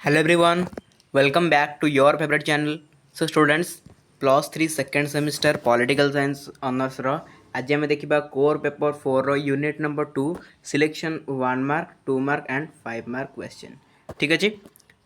Hello everyone, welcome back to your favorite channel. So students, plus 3 second semester political science honors रो आज आम देखा core paper 4 रो unit number 2 selection 1 mark 2 mark and 5 mark question ठीक अच्छे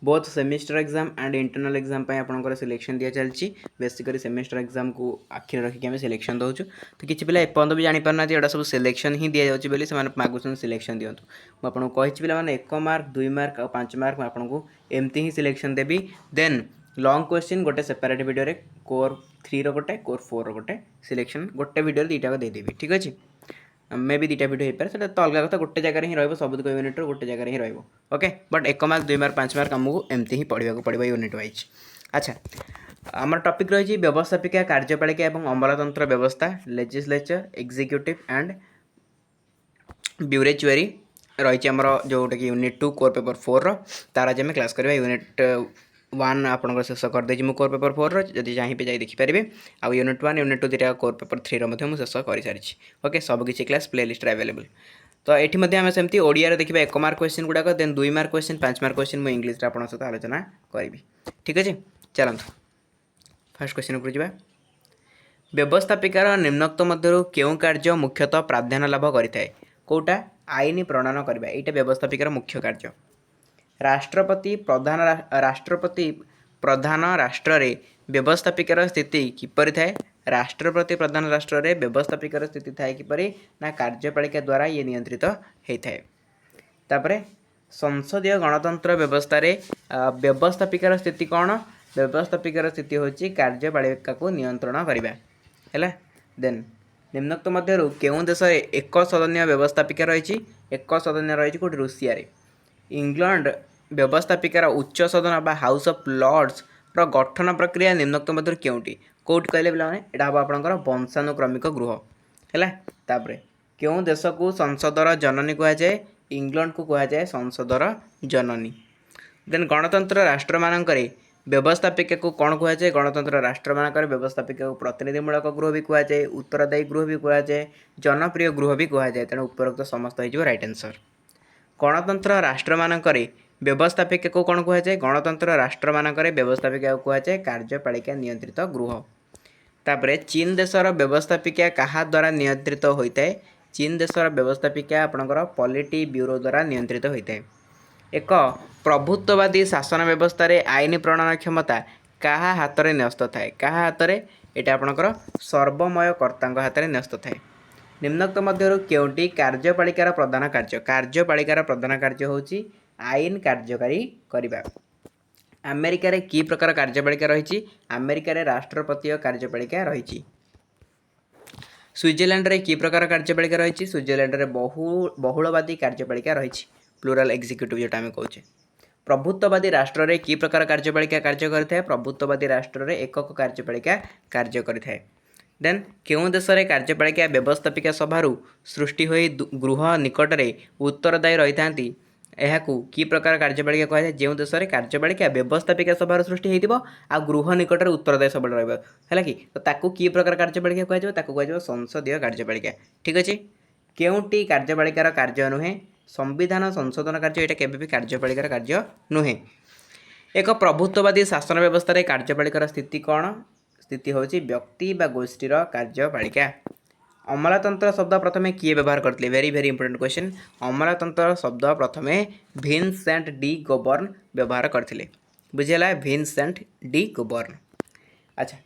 both semester exam and internal exam आपंकर selection दिया चलती basically semester exam को आखिर रखिक आम सिलेक्शन दौचु तो किसी पिला एपर्त भी जापार यहाँ सब सिलेक्शन ही दि जाऊँगी बोली से मागुन सिलेक्शन दिंतु मुझे कही पे 1 मार्क 2 मार्क और 5 मार्क आपको एमती ही सिलेक्शन देवी देन लॉन्ग क्वेश्चन गोटे सेपरेट वीडियो रे कोर 3 रो गोटे कोर 4 रो गोटे सिलेक्शन गोटे वीडियो दुईटा देदेवी ठीक अच्छे मे भी दुईटा वीडियो हो पाए से तो अलग कथा गोटे जगह ही रही सब यूनिट गोटे जगह ही रोके बट 1 मार्क 2 मार्क 5 मार्क आमको एमती ही पढ़ा पड़ो यूनिट वाइज। अच्छा आम टॉपिक रही व्यवस्थापिका कार्यपालिका और अमलातंत्र व्यवस्था लेजिस्लेचर एग्जीक्यूटिव एंड ब्यूरेचुरी रही आमर जोटा कि यूनिट 2 कोर पेपर 4 तार आज आम क्लास करवा यूनिट 1 आपंकर शेष करदे कोर पेपर 4 रदि चाहिए जाए देखिपारे आउ यूनिट 1 यूनिट 2 दुटा कोर पेपर 3 मुझे शेष कर सारी ओके सबकि क्लास प्ले लिस्ट अवेलेबल तो ये आम सेमती ओडिया देखा 1 मार्क क्वेश्चन गुड़ाक then 2 mark question 5 mark question मुझे इंग्लीश आप सहित आलोचना करी ठीक अच्छे चलते फास्ट क्वेश्चन उपरू जावा व्यवस्थापिकार निम्नोक्त मध्य क्यों कार्य मुख्यतः प्राधान्य लाभ करें कौटा आईन प्रणयन करवा यहाँ व्यवस्थापिकार मुख्य कार्य राष्ट्रपति प्रधान राष्ट्र रे व्यवस्थापिकार स्थिति किपरि थाए राष्ट्रपति प्रधान राष्ट्र रे व्यवस्थापिकार स्थिति थाए किपरि ना कार्यपालिका द्वारा ये नियंत्रित होता है तापरे संसदीय गणतंत्र व्यवस्था रे व्यवस्थापिकार स्थिति कौन व्यवस्थापिकार स्थिति होची कार्यपालिका को नियंत्रण करवा है देन निम्नोक्त मध्य केउं देश एक सदनीय व्यवस्थापिका रही एक सदनीय रही कौट रूसिया रे इंग्लैंड व्यवस्थापिकार उच्च सदन बा हाउस ऑफ लॉर्ड्स रो गठन प्रक्रिया निम्नोक्त मध्य केउंटी कौट कहले पे यहाँ हम आपंकर वंशानुक्रमिक गृह है तापर क्यों देश को संसदर जननी कहुए इंग्लैंड को कहुए संसदर जननी देन गणतंत्र राष्ट्र मानक व्यवस्थापिका को कौन कहुए गणतंत्र राष्ट्र मानक व्यवस्थापिका को प्रतिनिधिमूलक गृह भी कहुए उत्तरदायी गृह भी कहुए जनप्रिय गृह भी कहुए तेणु उपरोक्त समस्त हो राइट आंसर गणतंत्र राष्ट्र मानक व्यवस्थापिका को कौन कहुए गणतंत्र राष्ट्र मानक व्यवस्थापिका को कहुए कार्यपालिका नियंत्रित गृह तापर चीन देशर व्यवस्थापिका क्या द्वारा नियंत्रित होता है चीन देशर व्यवस्थापिका आपणकर पॉलिटी ब्यूरो द्वारा नियंत्रित होता है एक प्रभुत्ववादी शासन व्यवस्था रे आईन प्रणयन क्षमता क्या हाथ में न्यस्त थाए क्या हाथ में यहाँ आपणकर सर्वमय कर्ता हाथ में न्यस्त थाए निम्नोक्त मध्य केउंटी कार्यपालिकार प्रधान कार्यपालिकार प्रधान कार्य होची आईन कार्यकारी करवा अमेरिका रे की प्रकार कार्यपालिका रही अमेरिका रे राष्ट्रपति कार्यपालिका रही स्विट्जरलैंड रे की प्रकार कार्यपालिका रही स्विट्जरलैंड रे बहुलवादी कार्यपालिका रही प्लूराल एग्जीक्यूटिव जोटा आम कहे प्रभुत्ववादी राष्ट्र रे की प्रकार कार्यपालिका कार्य करें प्रभुत्ववादी राष्ट्र रे एकक कार्यपालिका कार्य करें देन क्यों देश में कार्यपालिका व्यवस्थापिका सभारू सृष्टि होई गृह निकट में उत्तरदायी रही था कि प्रकार कार्यपालिका कहुए जो देश में कार्यपालिका व्यवस्थापिका सभार सृष्टि होती आ गृह निकट में उत्तरदायी सब रहा कि तो ताकू की प्रकार कार्यपालिका कहुए संसदीय कार्यपालिका ठीक अच्छे केउंटी कार्यपालिकार कार्य नुहे संविधान संशोधन कार्य यहाँ केवे भी कार्यपालिकार कार्य नुहे एक प्रभुत्ववादी शासन व्यवस्था रे कार्यपालिकार स्थिति कौन स्थिति हूँ व्यक्ति बा गोष्ठीर कार्यपालिका अमलातंत्र शब्द प्रथमे किए व्यवहार करते वेरी वेरी इंपोर्टेंट क्वेश्चन अमलातंत्र शब्द प्रथमे विंसेंट डी गोबर्न व्यवहार करते बुझेगा विंसेंट डी गोबर्न। अच्छा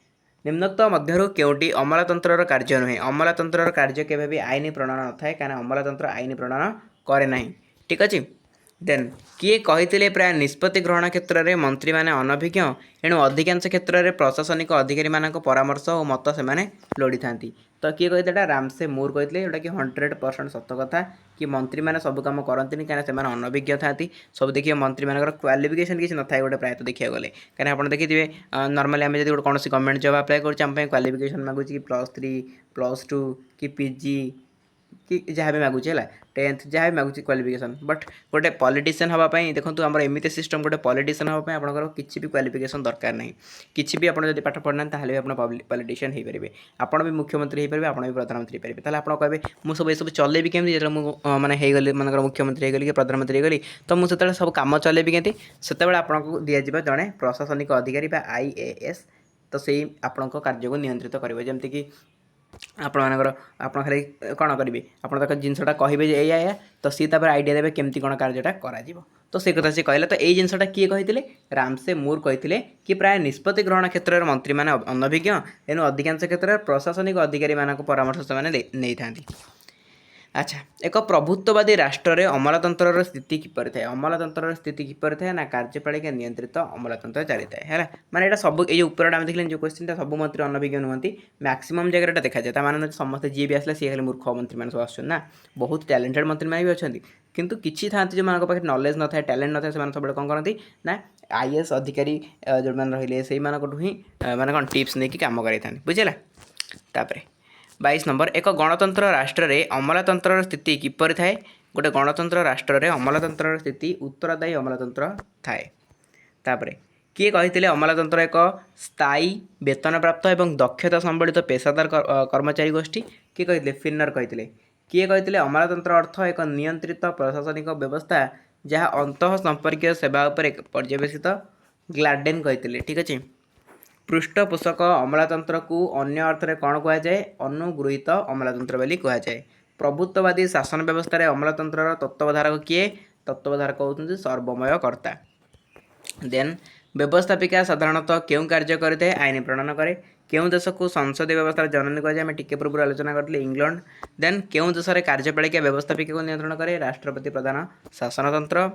निम्नोक्त मध्य केउटी अमलातंत्र कार्य नुहे अमलातंत्र कार्य केवे भी आईन प्रणयन न थाए कहीं अमलातंत्र आईन प्रणयन करे ना ठीक अच्छे देन किए कही प्राय निष्पत्ति ग्रहण क्षेत्र में मंत्री मैंने अनभिज्ञ एणु अधिकांश क्षेत्र में प्रशासनिक अधिकारी मान परामर्श और मत से लोड़ी था तो किए कही रामसे मूर कही जोटा कि 100% सत कथा कि मंत्री मैंने सब कम करती कहीं अनभिज्ञ था सब देखिए मंत्री मान क्वालिफिकेशन किसी न था गोटे प्रायत देखा गले कहीं आप देखिए नॉर्मली आम जो कौन गवर्नमेंट जॉब अप्लाई कर क्वालिफिकेशन मागुच कि +3 +2 कि PG कि जहाँ भी मागुचे है 10th जहाँ भी मागुचे क्वालिफिकेशन बट गोटे पॉलिटिशियन हवाई देखो आम एमती सिस्टम गोटे पॉलिटिशियन हाँपाई आपंकर किसी भी क्वालिफिकेशन दरकार नहीं किसी भी आपड़ जब पाठ पढ़ना ताहले भी आप पॉलिटिशियन हो पारे आपड़ भी मुख्यमंत्री हो पारे आपड़ भी प्रधानमंत्री पारे ताहले आप कहे मुझे ये सब चलेबी केमी जो मैंने होगली मन मुख्यमंत्री होगली कि प्रधानमंत्री होगली तो मुझे सब कम चलेबी केमी से आपको दिज्व जड़े प्रशासनिक अधिकारी IAS तो से आपण कार्य को नियंत्रित करेंगे जमीक आपणकर आप खाली कौन करेंगे आप जिनसा कहे या तो सी आइडिया देवे केमती कौन कार्यटा करा तो से कथा से कहला तो यही जिनसा किए कहते रामसे मूर कहते कि प्राय निष्पत्ति ग्रहण क्षेत्र में मंत्री मैंने अनभिज्ञ तेणु अधिकांश क्षेत्र में प्रशासनिक अधिकारी मान परामर्श से नहीं था। अच्छा एक प्रभुत्ववादी राष्ट्र में अमलातंत्र स्थिति किपर थाए अमलातंत्र स्थिति किपर थाए ना कार्यपालिका नियंत्रित अमलातंत्र चली थाए है माने एटा सब ये ऊपर आम देखिए जो क्वेश्चन सब मंत्री अनभिज्ञ नुहति मैक्सिमम जगह देखा जाए माने समस्त जी भी आसला सी खाली मूर्ख मंत्री मैंने सब आसना बहुत टैलेंटेड मंत्री मैंने भी अच्छा किंतु किसी था जो मान पाखे नॉलेज न था टैलेंट न था सब कौन करती ना IAS अधिकारी जो मैंने रही से ही मैंने कौन टिप्स नहीं कम कर बुझेगा। तापर 22 नंबर एक गणतंत्र राष्ट्र में अमलातंत्र स्थिति किपर थाए गोटे गणतंत्र राष्ट्र में अमलातंत्र स्थिति उत्तरदायी अमलातंत्र थाए। तापर किए कहते अमलातंत्र एक स्थायी वेतन प्राप्त एवं दक्षता संबलित पेशादार कर्मचारी गोष्ठी किए कहते फिन्नर कहते किए कहते अमलातंत्र अर्थ एक नियंत्रित प्रशासनिक व्यवस्था जहाँ अंतः संपर्कीय सेवा उपर पर्यवेक्षित ग्लाडेन कहते ठीक अच्छे। पृष्ठपोषक अमलातंत्र को अन्य अर्थ में कौन कहुए अनुगृहीत अमलातंत्र बोली कहुए। प्रभुत्ववादी शासन व्यवस्था रे अमलातंत्र तत्वधारक किए तत्वधारक होती सर्वमय कर्ता। देन व्यवस्थापिका साधारणतः क्यों कार्य करते आईन प्रणयन करे क्यों देश को संसदीय व्यवस्था जननी कहुए टिके पूर्व आलोचना करते इंग्लैंड। देन क्यों देश में कार्यपालिका व्यवस्थापिका को नियंत्रण करे राष्ट्रपति प्रधान शासनतंत्र।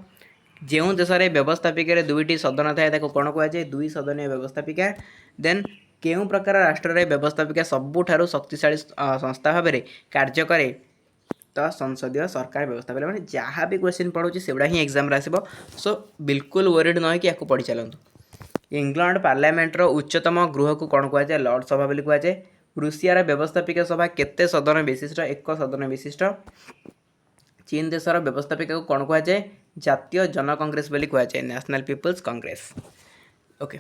जो देश में व्यवस्थापिका दुईटी सदन थाए कौन कहुए दुई सदनीय व्यवस्थापिका। देन क्यों प्रकार राष्ट्र में व्यवस्थापिका सबुठारु शक्तिशाली संस्था भाव में कार्य करे तो संसदीय सरकार व्यवस्था बोले मैंने जहाँ भी क्वेश्चन पढ़ुची से ही एग्जाम आसो सो बिल्कुल वरीड न कि आपको पढ़ी चलतु। इंग्लैंड पार्लियामेंटर उच्चतम गृह को कौन कहुए लॉर्ड सभा बोली कहुए। रूसियार व्यवस्थापिका सभा केते सदन विशिष्ट एक सदन विशिष्ट। चीन देशर व्यवस्थापिका को कौन कहुए जातीय जन कांग्रेस बोली कहुए नेशनल पीपल्स कांग्रेस। ओके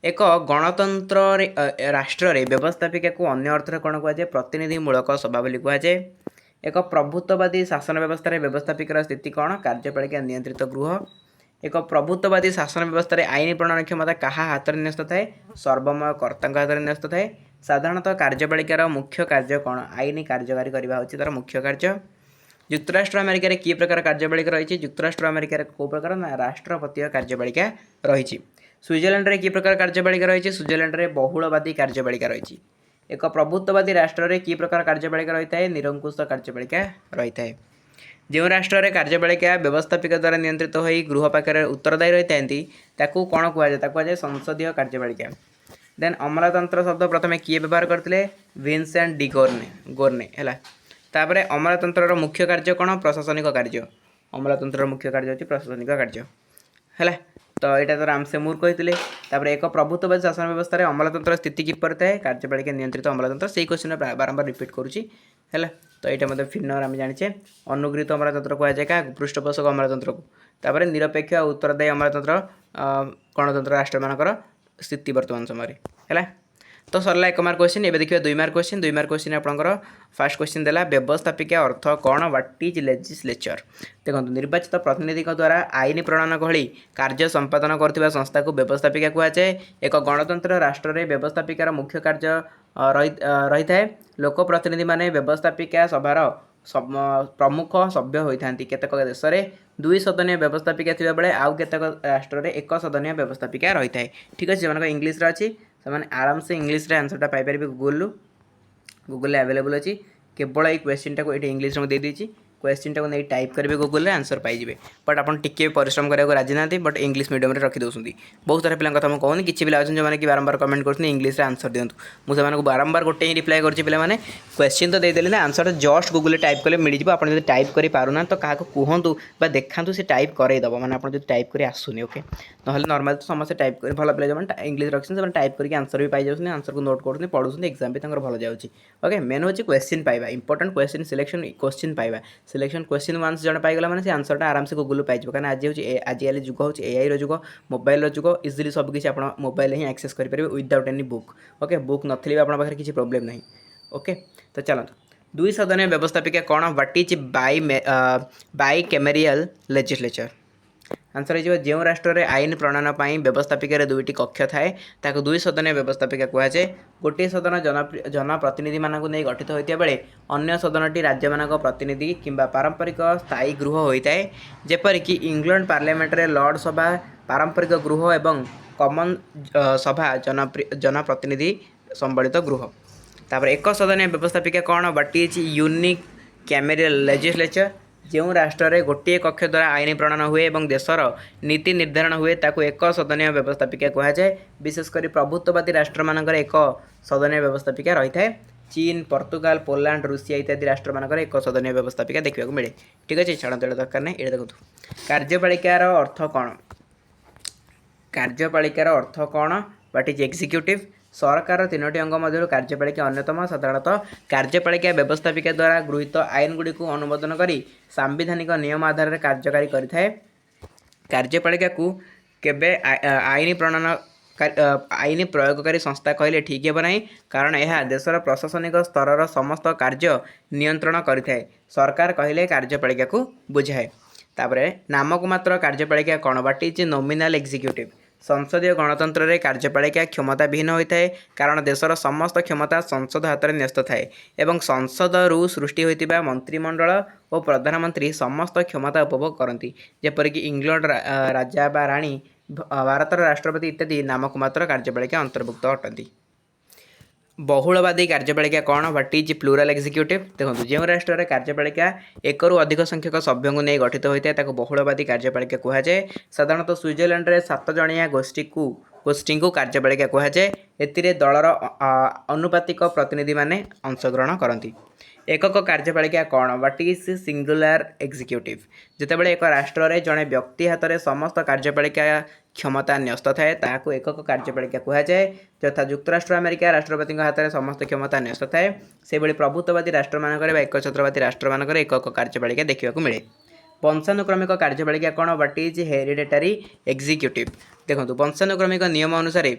एक गणतंत्र राष्ट्र में व्यवस्थापिका को अन्य अर्थ में कौन कहुए प्रतिनिधिमूलक सभा बोली कहुए। एक प्रभुत्ववादी शासन व्यवस्था रे व्यवस्थापिकार स्थिति कौन कार्यपालिका नियंत्रित गृह। एक प्रभुत्ववादी शासन व्यवस्था रे आईन प्रणयन क्षमता कहा हाथ में न्यस्त थाए सर्वमय कर्ता हाथ में न्यस्त थाए। साधारणतः कार्यपालिकार मुख्य कार्य कौन आईन कार्यकारी करने होची तार मुख्य कार्य। युक्तराष्ट्र अमेरिका किए प्रकार कार्यपालिका रही युक्तराष्ट्र अमेरिका कौ प्रकार ना राष्ट्रपतीय कार्यपालिका रही। स्विट्जरलैंड रे किए प्रकार कार्यपालिका रही स्विट्जरलैंड रे बहुलवादी कार्यपालिका रही। एक प्रभुत्ववादी राष्ट्र में कि प्रकार कार्यपालिका रही है निरंकुश कार्यपालिका रही है। जो राष्ट्र में कार्यपालिका व्यवस्थापिका द्वारा नियंत्रित हो गृह पाखे उत्तरदायी रही था कौन कहुए संसदीय कार्यपालिका। देन अमलातंत्र शब्द प्रथम किए व्यवहार करते विंसेंट डी गोर्ने है। तापर अमलातंत्र मुख्य कार्य कौन प्रशासनिक कार्य अमलातंत्र मुख्य कार्य होची प्रशासनिक कार्य है। तो यहाँ तो रामसे मूर कहते एक प्रभुत्ववादी शासन व्यवस्था अमलातंत्र स्थिति किपर थाए कार्यपालिका नियंत्रित अमलातंत्र से क्वेश्चन बारंबार रिपीट करुँची है। तो यहाँ मतलब फिन्नर आम जाने अनुगृहीत अमलातंत्र कहुए क्या पृष्ठपोषक अमलातंत्र को। तापर निरपेक्ष उत्तरदायी अमलातंत्र गणतंत्र राष्ट्र मानकर स्थिति वर्तमान समय है। तो सरला 1 मार्क क्वेश्चन एवं देखिए 2 मार्क क्वेश्चन आपंकर फास्ट क्वेश्चन देला व्यवस्थापिका अर्थ कौन व्हाट इज लेजिस्लेचर। देखो निर्वाचित प्रतिनिधि द्वारा आईन प्रणयन भली कार्य संपादन करथिबा संस्था को व्यवस्थापिका कहुए। एक गणतंत्र राष्ट्र में व्यवस्थापिकार मुख्य कार्य रही थाए लोक प्रतिनिधि माने व्यवस्थापिका सभार प्रमुख सभ्य होता केतक देश में 2 सदनीय व्यवस्थापिका थिबा बेले आउ केतक राष्ट्र में 1 सदनीय व्यवस्थापिका रही है। ठीक अच्छे से इंग्लीश अच्छी से आराम से इंग्लीश आंसरटा पाइपर गूगल अवेलेबल अच्छी केवल ये क्वेश्चन टाक ये इंग्लीश में दे दी क्वेश्चन टाक नहीं टाइप करेंगे गूगल आंसर पाइबे बट आप टिके परिश्रम करने राजी ना बट इंग्लीश मीडियम रखी दौरान बहुत सारा पिला कथा कहूनी किसी पिला अच्छे जो कि बारंबार कमेंट करते इंग्लीश आंसर दिंतु मुझे बारंबार गोटे ही रिप्लाई करें क्वेश्चन तो देदेली ना आंसर जस्ट गूगल टाइप कले मिल जाए आप टाइप कर पारना तो क्या कहतु देखा से टाइप करदेव मैंने आप टाइप कर आसुनी ओके ना नॉर्मल तो समस्त टाइप कर भल पिला जो इंग्लीश रखते टाइप करके आंसर भी पाई जाऊँ आंसर को नोट करते पढ़ुं एक्जाम भी भल जाऊँगी ओके मेन हूँ क्वेश्चन पाइबा इंपोर्टेंट क्वेश्चन सिलेक्शन क्वेश्चन पाइबा सिलेक्शन क्वेश्चन वन्स जन पाइगला मैंने से आंसर आराम से गूगल पाइज कहीं आज हूँ आजिकल जुग हूँ एआई जुग मोबाइल जुग इजिली सबकि आप मोबाइल ही एक्सेस करेंगे without any book okay book नथी भी आप किसी प्रोब्लेम नहीं ओके तो चलते दुई सदनीय व्यवस्थापिका कौन what is bicameral legislature answer हो जो राष्ट्र में आईन प्रणयन पर व्यवस्थापिकार दुईटी कक्ष थाए ताको दुई सदनीय व्यवस्थापिका कहुए गोटे सदन जनप्रतिनिधि मानक नहीं गठित होता बेले अन्य सदनटी राज्य मानक प्रतिनिधि किंबा पारंपरिक स्थायी गृह होता है जेपरिक इंग्लैंड पार्लियामेंट रे लॉर्ड सभा पारंपरिक गृह एवं कॉमन सभा जनप्रतिनिधि संबलित गृह तापर एक सदनीय व्यवस्थापिका कौन व्हाट इज यूनिक कैमेरियल लेजिस्लेचर जो राष्ट्र में गोटे कक्ष द्वारा आईन प्रणयन हुए और देशर नीति निर्धारण हुए ताकू एक सदनीय व्यवस्थापिका कहुए विशेषकर प्रभुत्ववादी राष्ट्र मानकर एक सदनीय व्यवस्थापिका रही है चीन पोर्तुगाल पोलैंड रूसिया इत्यादि राष्ट्र मानकर एक सदनीय व्यवस्थापिका देखा मिले ठीक अच्छे छाड़ देने दरकार नहीं ये देखो कार्यपालिकार अर्थ कौन कार्यपालिकार अर्थ कौन व्हाट इज एग्जीक्यूटिव सरकार तीनोटी अंग मध्य कार्यपालिका अन्यतम साधारणतः कार्यपालिका व्यवस्थापिका द्वारा गृहीत आईन गुड़ी को अनुमोदन करी सांविधानिक नियम आधार में कार्यकारी करें कार्यपालिका को केबे आईन प्रणयन आईन प्रयोगकारी संस्था कहले ठीक हे ना कारण यह देशर प्रशासनिक स्तर समस्त कार्य नियंत्रण करें सरकार कहले कार्यपालिका को बुझाए तापर नामक मात्र कार्यपालिका कौन व्हाट इज नॉमिनल एग्जीक्यूटिव संसदीय गणतंत्र रे कार्यपालिका क्षमता विहीन होता है कारण देशर समस्त क्षमता संसद हाथ में न्यस्त थाए एवं संसद रु सृष्टि होता मंत्रिमंडल और प्रधानमंत्री समस्त क्षमता उपभोग करती जेपरिक इंग्लैंड राजा बा राणी भारतर राष्ट्रपति इत्यादि नामक मात्र कार्यपालिका अंतर्भुक्त अटंती बहुलवादी कार्यपालिका कौन व्हाट इज प्लूराल एग्जीक्यूटिव देखो जो राष्ट्र में कार्यपालिका एक रु अधिक संख्यक सभ्यों को नहीं गठित होता है बहुलवादी कार्यपालिका कहुए साधारणतः स्विट्जरलैंड में 7 जणिया गोष्ठी को कार्यपालिका कहुए ए दलर अनुपातिक प्रतिनिधि माने अंशग्रहण करती एकक कार्यपालिका कौन व्हाट इज सिंगुलर एग्जीक्यूटिव जितेबाला एक राष्ट्र में जड़े व्यक्ति हाथ में समस्त कार्यपालिका क्षमता न्यस्त थाए ताकू एकक कार्यपालिका कहुए यथा युक्तराष्ट्र अमेरिका राष्ट्रपति हाथ में समस्त क्षमता न्यस्त थाए से भली प्रभुत्ववादी राष्ट्र मानक एकछत्रवादी राष्ट्र मानक एकक कार्यपालिका देखा मिले वंशानुक्रमिक कार्यपालिका कौन व्हाट इज हेरिडेटरी एग्जीक्यूटिव देखो वंशानुक्रमिक नियम अनुसार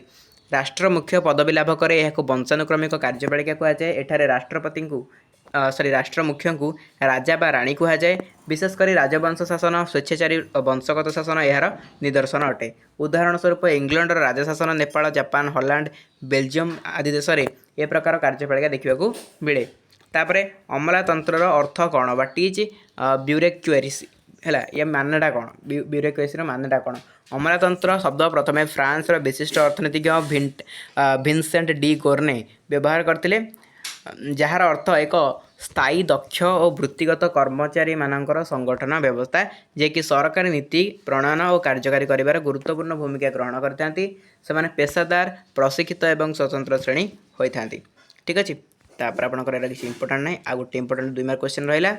राष्ट्र मुख्य पदवी लाभ करे यह वंशानुक्रमिक कार्यपालिका कहुए एठारे राष्ट्रपति को राष्ट्र मुख्य को राजा बा राणी कहुए विशेषकर राजवंश शासन स्वेच्छाचारी वंशगत शासन यार निदर्शन अटे उदाहरण स्वरूप इंग्लैंड राजा शासन नेपाल जापान हॉलैंड बेल्जियम आदि देश में ए प्रकार कार्यपालिका देखा मिले तापर अमलातंत्र अर्थ कौन व्हाट इज ब्यूरोक्रेसी है ये मानटा कौन ब्यूरोक्रेसी मानटा कौन अमलातंत्र शब्द प्रथम फ्रांस विशिष्ट अर्थनीतिज्ञ भिनसेंट डी गोर्ने व्यवहार करते जार अर्थ एक स्थायी दक्ष और वृत्तिगत कर्मचारी मानकर संगठन व्यवस्था जे कि सरकारी नीति प्रणयन और कार्यकारी कर गुरुत्वपूर्ण भूमिका ग्रहण करते पेशादार प्रशिक्षित और स्वतंत्र श्रेणी होता ठीक अच्छे तापर आपंकर किसी इंपोर्टाट ना आ गोटे इंपोर्टाट 2 मार्क क्वेश्चन रहा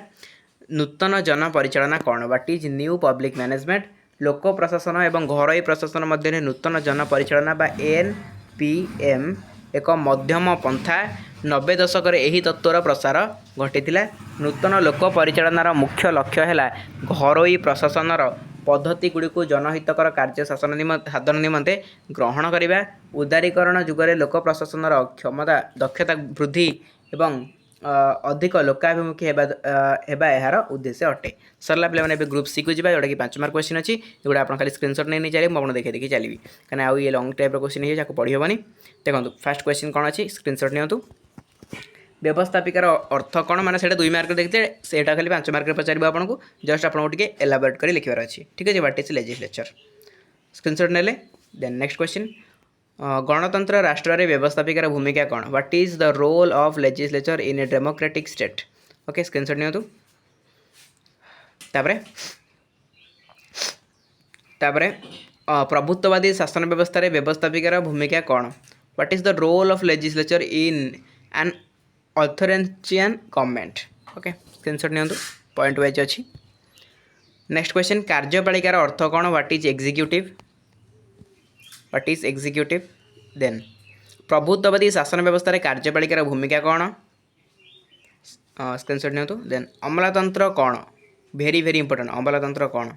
नूतन जन परिचालना कौन what is new public management लोक प्रशासन और घरोई प्रशासन मध्य नूतन जन परिचालना बा NPM एक मध्यम पंथा 90 दशक यही तत्वर प्रसार घटी नूतन लोक परिचालनार मुख्य लक्ष्य है घरोई प्रशासनर पद्धति गुड़ी को जनहितकर कार्य शासन साधन निमंते ग्रहण करने उदारीकरण जुगरे लोक प्रशासनर क्षमता दक्षता वृद्धि एवं अधिक लोकाभिमुखी हेबा यार उद्देश्य अटे सरला पे ग्रुप सी को जोटा कि 5 मार्क क्वेश्चन अच्छी जोड़ा आप खाली स्क्रीनशॉट नहीं चलिए मुझे देखे देखिए चलिए कहीं आउ ये लंग टाइप क्वेश्चन है पढ़ी हेनी देखो फास्ट क्वेश्चन कौन अच्छी स्क्रीनशॉट नियंतु व्यवस्थापिकार अर्थ कौन मैंने 2 मार्क देखते से खाली 5 मार्क पचार आपको जस्ट आपको एलाबोरेट कर लिखार अच्छी ठीक है व्हाट इज लेजिस्लेचर स्क्रीनशॉट नेले देन नेक्स्ट क्वेश्चन गणतंत्र राष्ट्र रे व्यवस्थापिकार भूमिका कौन what is the role of legislature in a democratic state okay screenshot नियंतु तापरे प्रभुत्ववादी शासन व्यवस्था रे व्यवस्थापिकार भूमिका कौन? What is the role of legislature in an authoritarian government? Okay screenshot नियंतु पॉइंट वाइज अच्छी। नेक्स्ट क्वेश्चन कार्यपालिकार अर्थ कौन? What is executive? What is executive? Then प्रभुत्ववादी शासन व्यवस्था रे कार्यपालिकार भूमिका कौन? स्क्रीनशॉट नियंतु। देन अमलातंत्र कौन? Very very important. अमलातंत्र कौन?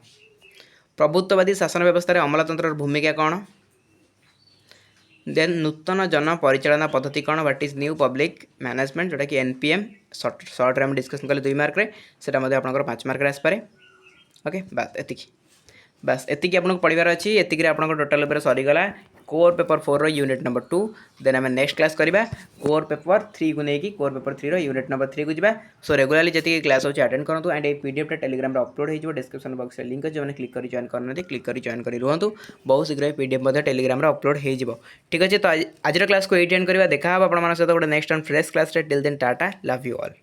प्रभुत्ववादी शासन व्यवस्था रे अमलातंत्र भूमिका कौन? देन नूतन जन परिचालना पद्धति कौन? What is new public management जोटा कि एनपीएम सर्ट रे हम डिस्कशन कले 2 मार्क रे सेटा मध्ये आपनकर 5 मार्क रे आस पारे। ओके बस एतिकी आपको पढ़ार अच्छी। एतिक आपको टोटाल उपर सरीगला core paper 4 unit number 2। Then आम नेक्स्ट क्लास करवा कोर पेपर 3 को लेकिन कोर पेपर 3 यूनिट नंबर 3 को जावा। सो रेगुलाली जी क्लास होची अटेंड करूँ एंड ये पीडीएफ टेलीग्राम अपलोड हो डिस्क्रिप्शन बॉक्स में लिंक अच्छे मैंने क्लिक कर जॉइन करना क्लिक कर जॉइन कर रुहतु। बहुत शीघ्र पीडीएफ टेलीग्राम अपलोड हो। ठीक अच्छे तो आज क्लास को ये एंड करवा। देखा आप सहित गोटे next fresh class till then tata love you all.